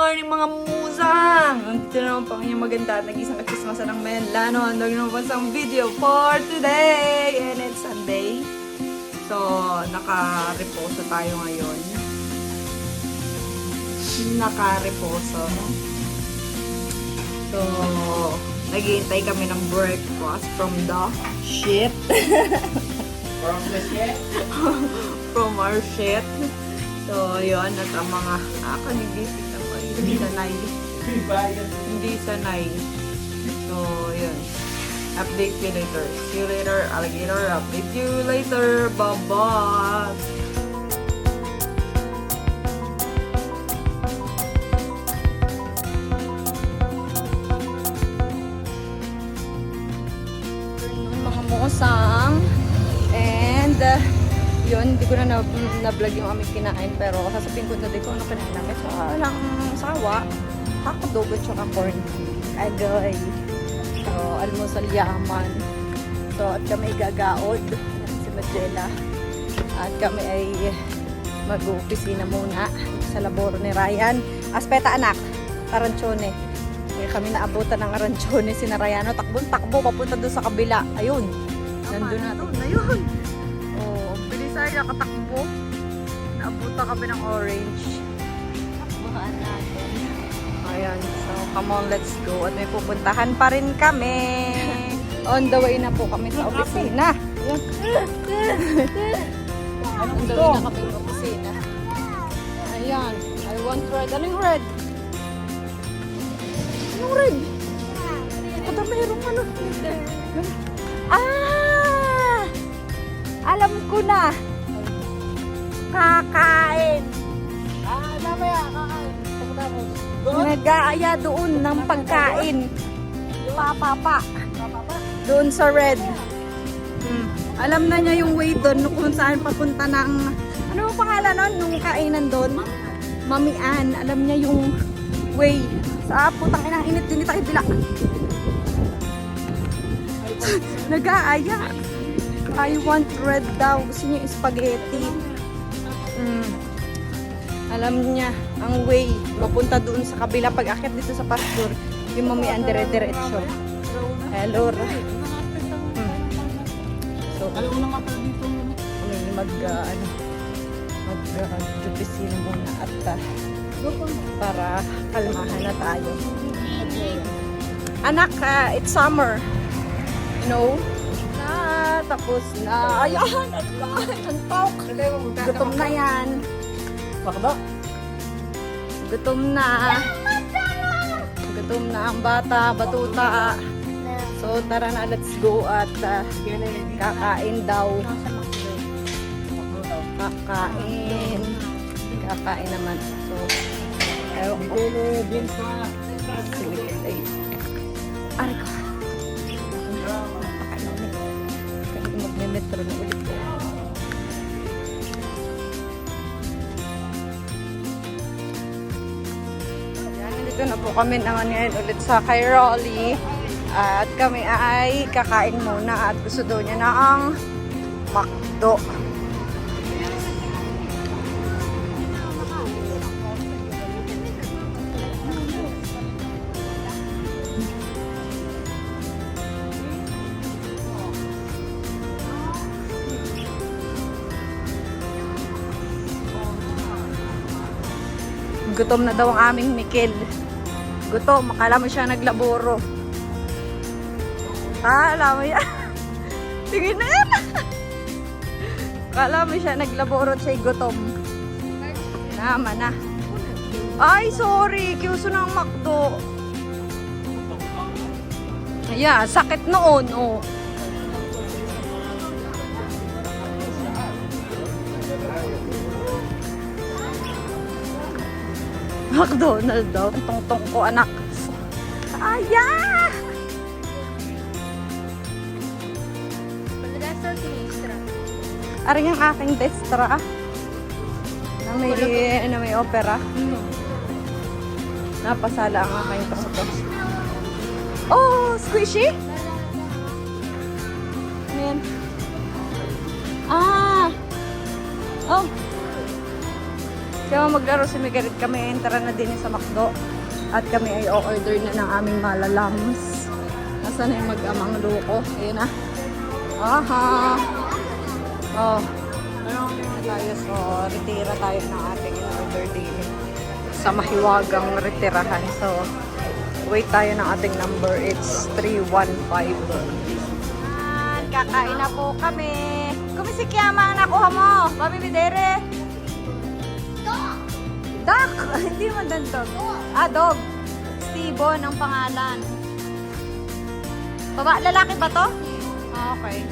morning mga musang! Nandito na naman po ang inyong maganda at nag-isang kakismasa ng Menlano. Handog naman po isang video for today! And it's Sunday. So, naka-reposo tayo ngayon. Naka-reposo. So, naghihintay kami ng breakfast from the shit. From the shit? From our shit. So, yun. At ang mga kanibisik na po. Hindi sanay. Hindi sanay. So, yun. Update you later. See you later, alligator. Update you later. Bye-bye. Mga musang. And, yun, hindi ko na na-vlog yung aming kinain. Pero, sasabihin ko na din kung ano kinain namin. So, walang sawa. Hotdog at saka corn. Agoy. So, almusal yaman. So, at kami gagaod. Yan si Madela. At kami ay mag-opisina muna sa laboro ni Ryan. Aspeta anak, Aranchone. Kaya kami naabutan ng Aranchone. Si Ryan, takbo, papunta doon sa kabila. Ayun. Nandun natin. Ayun. Oh, bilis ay nakatakbo. Naabutan kami ng orange. Takbuhan natin. Ayan. So, come on, let's go. At may pupuntahan pa rin kami. On the way na po kami sa opisina. On the way na kami sa opisina. Ayan. I want red. Anong red? Anong red? Ito mayroong ano. Ah! Alam ko na. Kakain. Mamaya, kakain. Pagkatapos. Nag-aaya doon ng pagkain. Pa. Doon sa red. Alam na niya yung way doon kung saan papunta ng... Ano ang pangalan nun? Nung kainan doon? Mamian. Alam niya yung way. Sa putang inang init din tayo bila. Nag-aaya. I want red daw. Gusto niya yung spaghetti. Alam niya ang way papunta doon sa kabila pag akit dito sa pasture yung mamian dire-diretso. Hello. So, kami mag-opisina muna at para kalmahan na tayo. Anak, it's summer. You know? Tapos na. Ayan! Antok! Gutom na yan. Gutom na. Gutom na ang bata, batuta. So tara na, let's go at kakain daw. Kakain naman. So, ewan ko. Aray ko. Kakain ulit. Kaya magme-metro na ulit. Dito na po kami naman ngayon ulit sa kay Rolly. At kami ay kakain muna at gusto daw niya na ang McDo. Gutom na daw ang aming Mikel. Gutom, akala mo siya naglaboro. Akala mo yan. Tingin na yan. Akala mo siya naglaboro at siya'y gutom. Nama na. Ay, sorry. Kiuso ng McDo. Yeah, sakit noon. Oh. McDonald's daw. Tungtong ko, anak. Aya! Ari ang aking destra. Na may opera. Napasala ang aking tungto. Oh, squishy? Ayan. Ah! Oh! Kaya maglaro si Miguel at kami tara na din sa McDo. At kami ay o-order na ng aming malalams. Nasaan na yung mag-amang luko? Ayun na. Aha! Oh. Tayo, so retira tayo ng ating in-order din sa mahiwagang retirahan. So, wait tayo ng ating number. It's 315. Kakain na po kami. Kumisikiyama ang nakuha mo. Mami Bidere. Duck! Hindi mo dan dog. Ah, dog. Stevon ang pangalan. Lalaki ba to? Ah, okay.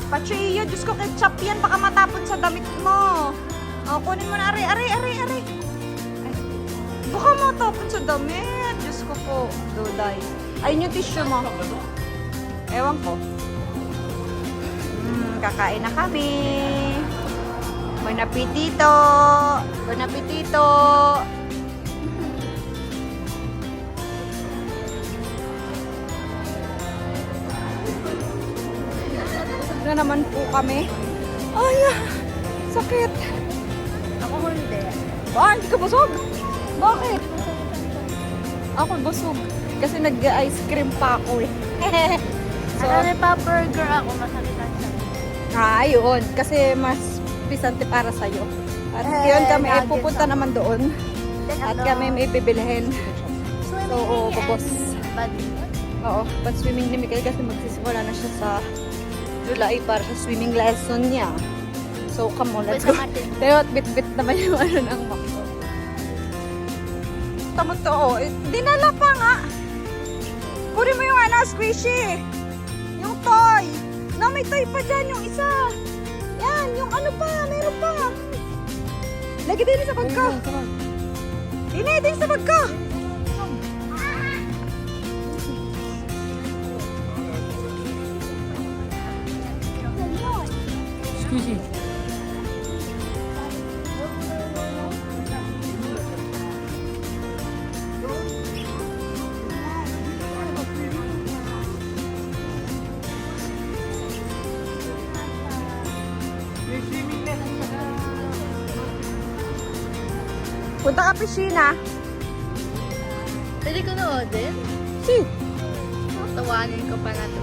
Pachiyo, Diyos ko, ketchup yan. Baka matapon sa damit mo. Oh, kunin mo na. Ari. Ay, baka matapon sa damit. Diyos ko po. Duday. Ayun yung tissue mo. Ewan ko. Kakain na kami. Bon appetito. Bon appetito. Na naman po kami. Ay, sakit. Ako hindi. Ba, hindi ka busog? Bakit? Ako busog. Kasi nag-ice cream pa ako eh. So, Ano pa burger ako, masakit lang siya. ayun. Kasi mas pisante para sa'yo. At yun kami ay pupunta naman doon. At kami may bibilihin. So, babos. Oo, pag-swimming ni Miguel kasi magsisimula na siya sa July para sa swimming lesson niya. So, come on, let's go. Pero at bit-bit naman yung ano ng makto. Tama to, oh. Dinala pa nga. Kunin mo yung ano, squishy. Yung toy. No, may toy pa dyan, yung isa. Yan, yung ano pa, meron pa. Lagi din sa bag ko. Din sa bag ko. Squishy. Punta ka piscina. Pwede ko na order? Si. Tawanin ko pa natin.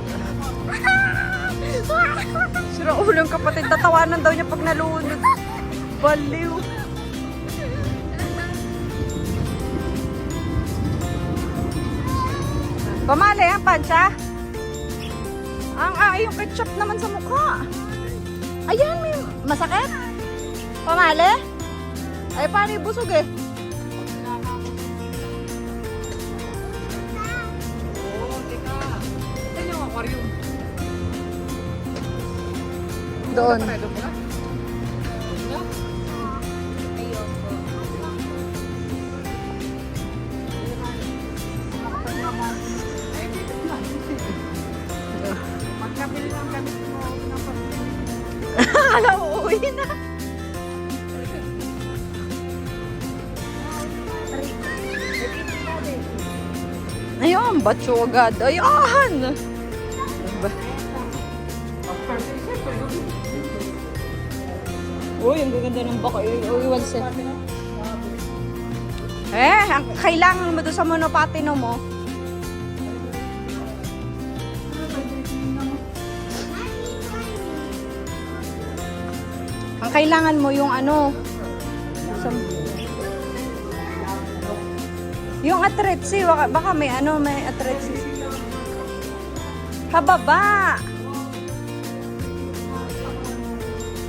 Sira ulang kapatid. Tatawanan daw niya pag nalunod. Baliw. Pamali ang pansya. Yung ketchup naman sa mukha. Ayan, may masakit. Pamali? Ay, paano busog eh? Oo, teka. Ito yung aquarium. Doon. Magkabili lang kami mo ng pag-ibig. Alam, uuwi na. Ayun, batso agad. Ayan! Uy, ang gaganda ng baka. Uy, one set. Ang kailangan mo doon sa monopatino mo. Ang kailangan mo yung ano. Yung atretsi, baka may ano, may atretsi. Hababa!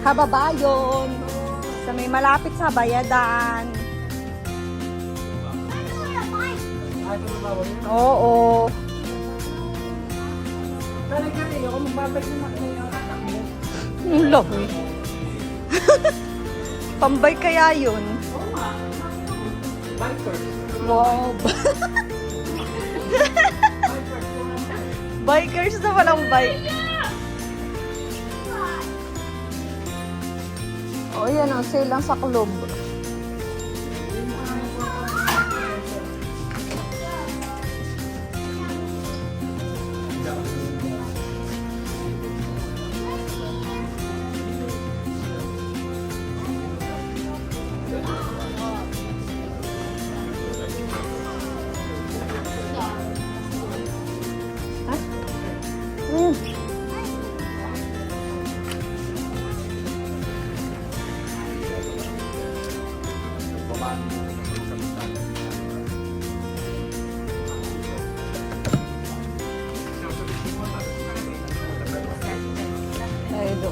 Hababa yun. Sa may malapit sa bayadan. Oo. Talaga rin, ako magbabalik na yung anak mo. Ang laki. Pambay kaya yun? Oo nga. Bikers. Wow. Bikers na walang bike. Oh, yan ang sale lang sa club.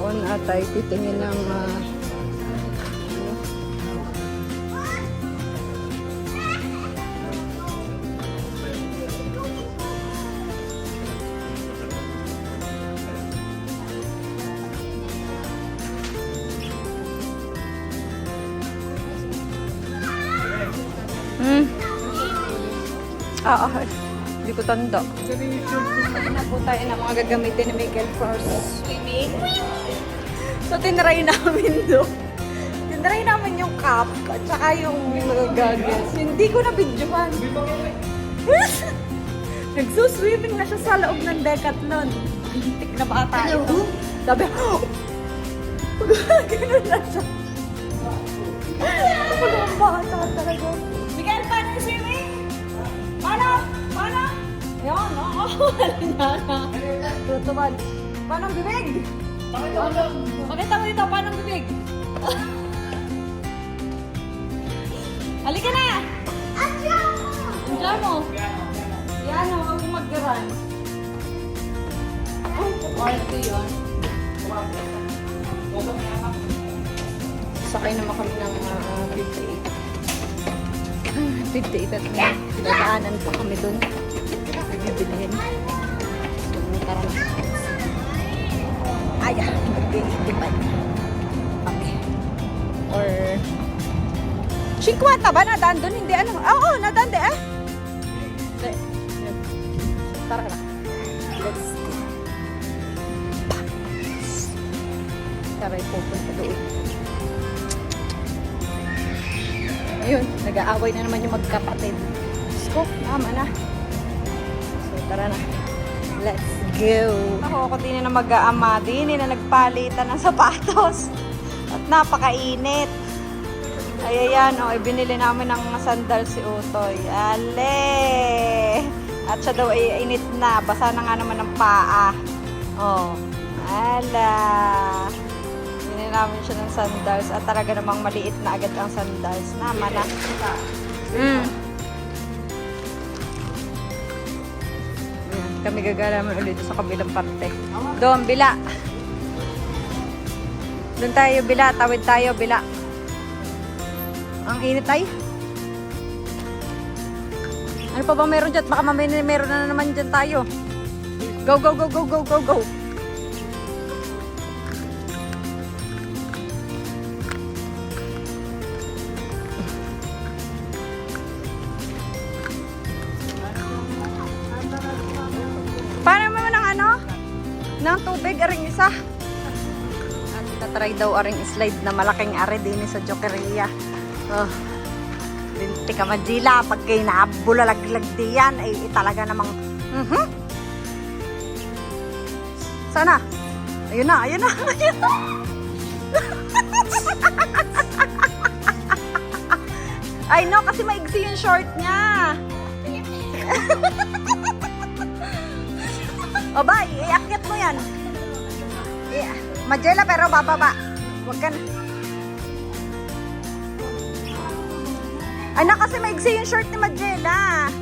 doon at ay titingin ng hindi ko tanda. Na po tayo ng mga gagamitin ni Miguel for swimming. So, tinry namin doon. Tinry namin yung cap at saka yung mga goggles. Hindi ko na-videohan. Nagsuswimming na siya sa loob ng Decathlon. Lintik na bata ito. Sabi, gano'n na siya. Ang bata talaga. Miguel, paano yung swimming? Paano? Paano? Yan, no? Tutuman. Paano ang bibig? Pakita mo dito, paano ang bibig? Halika na! Andiyan mo! Yan, huwag mong mag-run. Party yun. Sakay naman kami ng 58 at dadaanan po kami dun. Bibilihin. So, tara na. Ay, mag-iikipan. Okay. Or 50 ba nadaan dun? Hindi, ano? Oo, nadaan di eh. Tara na. Let's go. Tara, pupunta doon. Ayun, nag-aaway na naman yung magkapatid. Let's go, tama na. So, tara na. Let's go. Ako din na mag-aama din, na nagpalitan ng sapatos. At napakainit. Ay, ayan, oh, ibinili namin ng sandals si Utoy. Ale! At siya daw ay init na. Basa na nga naman ng paa. Oh, ala! Namin siya ng sandals at talaga namang maliit na agad ang sandals. Naman na. Kami gagalaman ulit sa kabilang parte. Doon, bila. Doon tayo, bila. Tawid tayo, bila. Ang init ay. Ano pa ba meron dyan? Baka mamaya meron na naman dyan tayo. Go, go, go, go, go, go, go. Paano mo ng ano? Ng tubig, aring isa. At tatry daw aring slide na malaking are din sa Jokeria. Oh. Linti ka Majila. Pag kayo naabulalaglag diyan, ay talaga namang Sana? Ayun na, ayun na, ayun na. Ay no, kasi maigsi yung short niya. O bye, iakyat mo yan. Majela pero bababa. Huwag ka na. Ay na, kasi maigsi yung short ni Majela.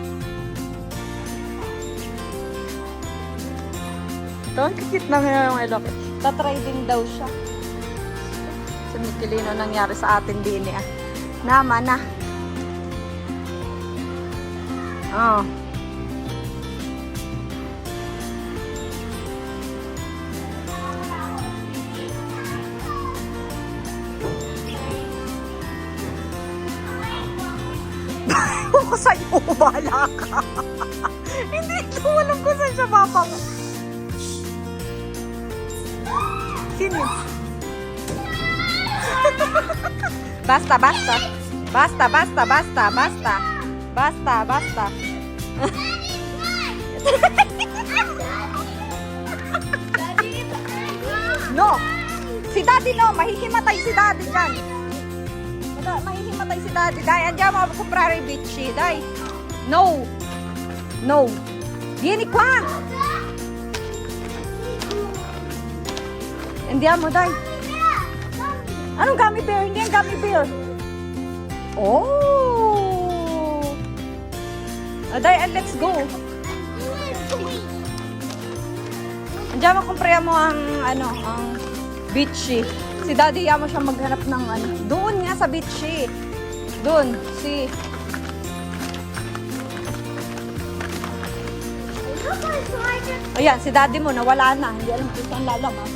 Ito, ang kikit na nga yung ilok. Tatry din daw siya. Sa Mikilino nangyari sa atin din eh. Naman na. Oh. Ako sa'yo, bahala ka. Hindi ko alam kung saan siya mapang. Sino? Basta, basta. Basta, basta, basta, basta. Basta, basta. No. Si Daddy no, mahihimatay si Daddy dyan. Mahihimatay si Daddy. Dahil andyan mo kumprari bitchy. Dahil. No. No. Diyan ikwa. Andiyan mo, Dahil. Anong gummy bear? Hindi ang gummy bear. Oh. Dahil, let's go. Andiyan mo kumpre mo ang ano, ang Beachy. Si Daddy mo siya maghanap ng ano. Doon nga sa Beachy. Doon. Si... Ayan, si Daddy mo nawala na. Hindi alam kung saan lalabas.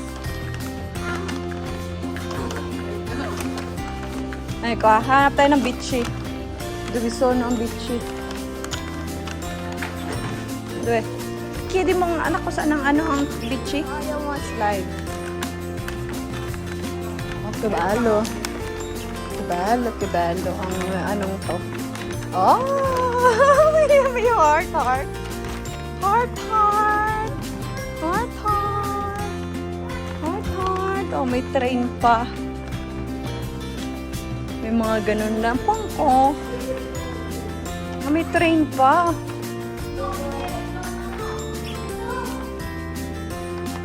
Ay ko, hanap tayo ng Beachy. Divisono ang Beachy. Doon. Kaya di mong anak ko saan ang ano ang Beachy? Ayaw mo slide. Kibalo. Kibalo. Ang anong to. Oh! may heart. Oh, may train pa. May mga ganun lang. Pangko. May train pa.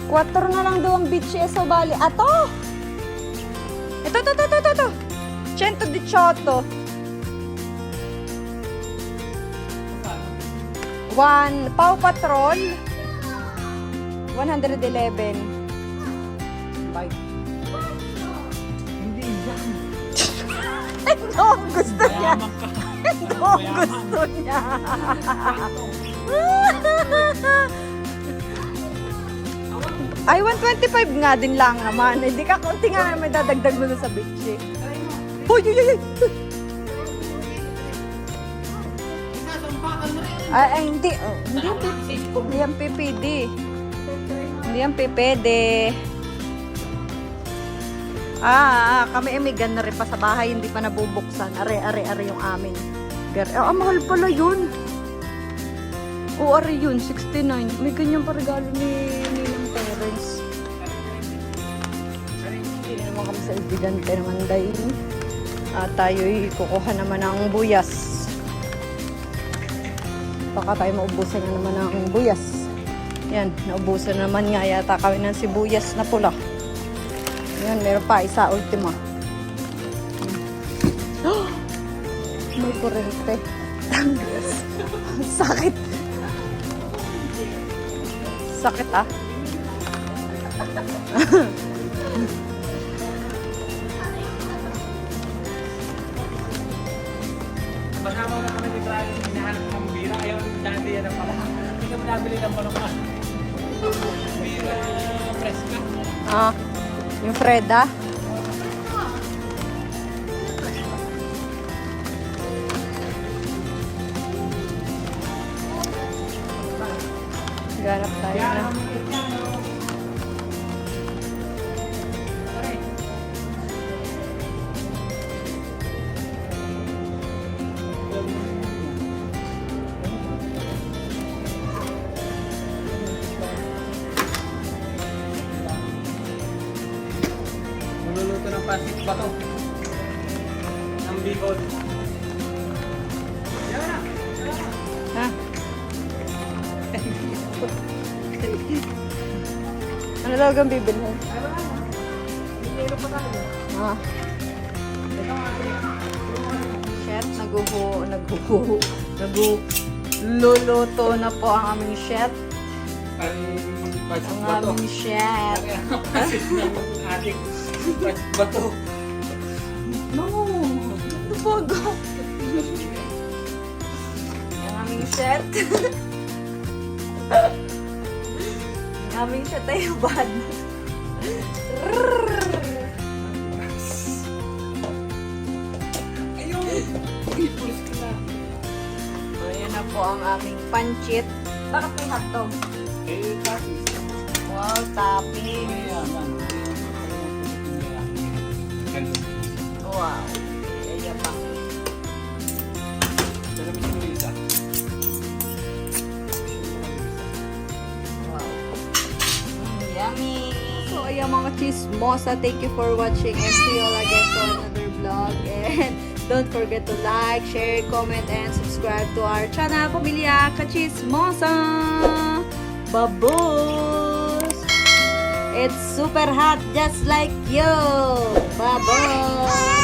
4 na lang daw ang beach sa Bali. Ato! Ito. 118. 1 Pau Patrol 111. Bike. Hindi yan. Ito ang gusto niya. Mayaman ka. Ito ang gusto niya. Ay, 125 nga din lang naman. Hindi ka konti nga naman dadagdag mo sa beach eh. Hoy! Ay, hindi. Hindi yan PPD. Hindi yan PPD. Kami may gun na rin pa sa bahay. Hindi pa nabubuksan. Are yung amin. Mahal pala yun. Are yun. 69. May ganyan pa regalo ni Ninang Terence. Hindi naman kami sa ibigante naman dahil tayo'y kukuha naman ng buyas. Baka tayo maubusan na naman ng buyas. Yan, naubusan naman nga yata kami ng sibuyas na pula. Yan, meron pa isa, ultima. May kurente. Sakit. Sakit ah. Masama na kami dito ay hinahanap ng bira. Ayaw dati yan ang pala. Hindi kami nabili ng palaman. Bira preska. Yung Freda. Ganap tayo na. Nululuto ng plastic bato. Ng bigod. Yan na. Ha? Ano daw ang bibilhin? Ay, wala na. Hindi pa tayo. Ito nga. Chef, nagluluto na po ang aming chef. Ang aming chef. Ating bato. No! Ano po ako? Ang aming chef. Ang aming chef tayo bad. Ayan na po ang aming pancit. Bakit may hotdog? Wow, topping. Wow. Ayan pa. Wow. Yummy. So, ayan mga chismosa. Thank you for watching and see you all again to another vlog. And don't forget to like, share, comment, and subscribe to our channel, Pamilya Kachismosa. Babos! It's super hot just like you. Babos!